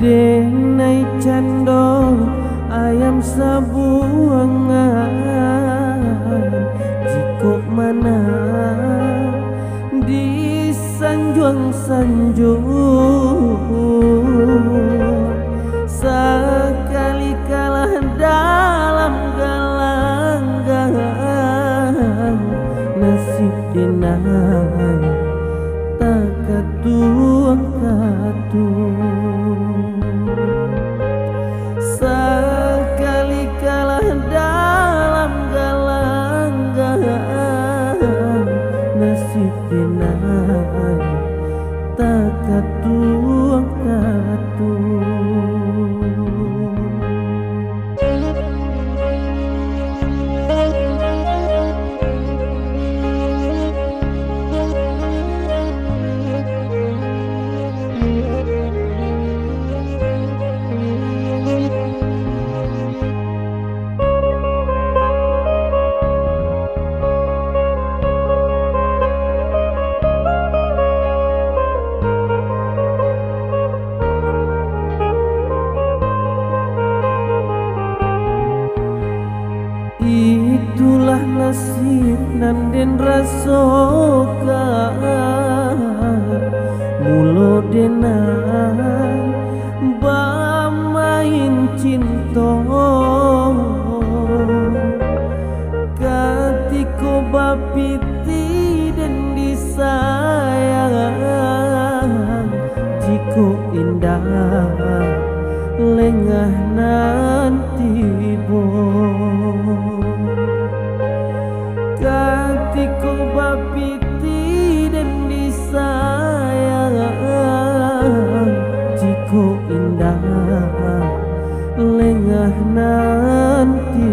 Denai cando ayam sabuangan jiko mana di sanjung sekali kalah dalam galanggang nasib denai tak katuang sekali kalah dalam galanggang nasib denai tak katuang itulah nasib nanden rasokan mulo denai bamain cinta katiko bapiti dan disayang jiko indah lengah nanti katiko bapiti dan disayang jiko indah lengah nanti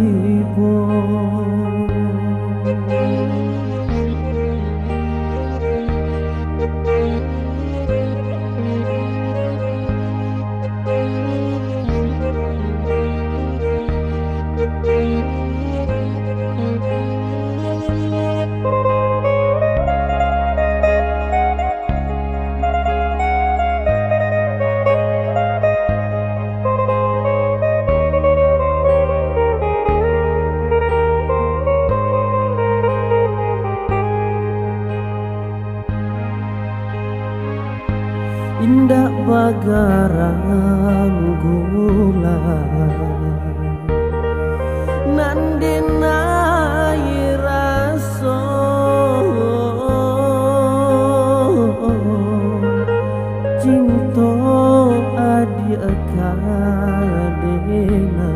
indah bagaran gula nandenai raso cinta adi akadena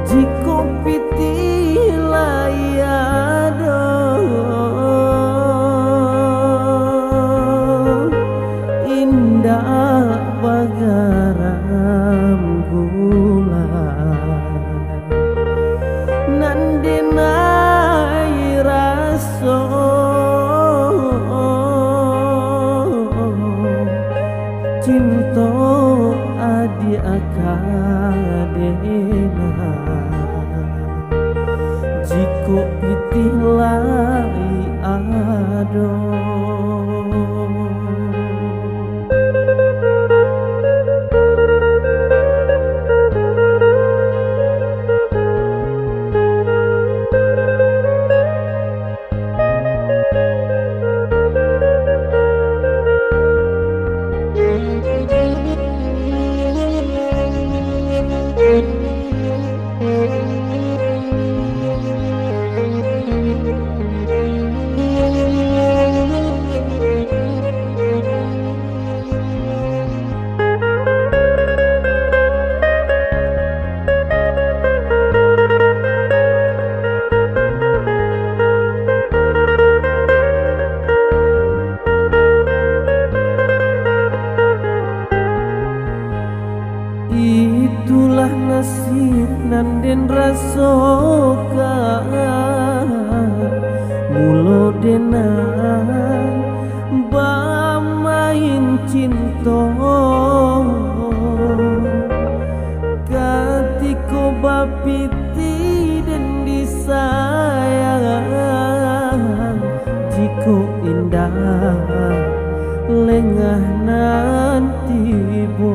jiko piti layado indah bagaram gula nandenai raso cinta adi akadena jiko pitih lai ado itulah nasib nanden rasokan mulo denai bamain cinta katiko bapiti dan disayang jiko indah lengah nanti bo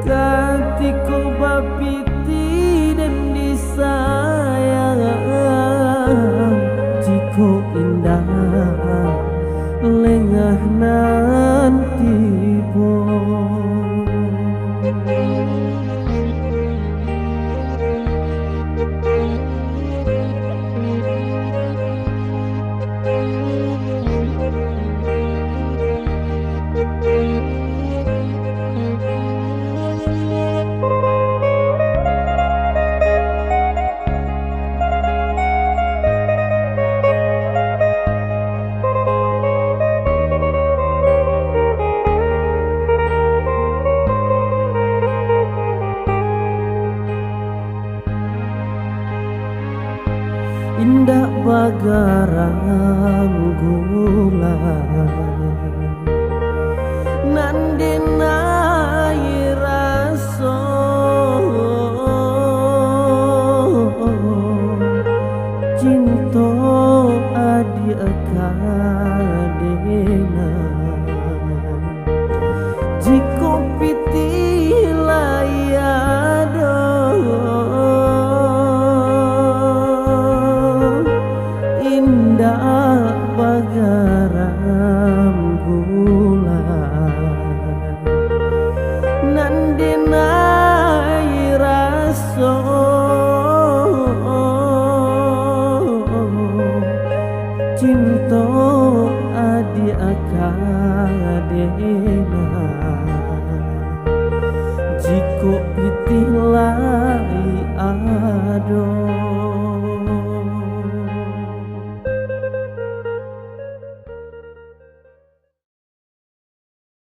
katiko bapiti dan disayang jiko indah lengah nanti bo indah bagarang gula nandenai raso cinta adi akadena jiko piti layado indah bagaram gula nandenai raso cinta adi akadena jiko pitih lai ado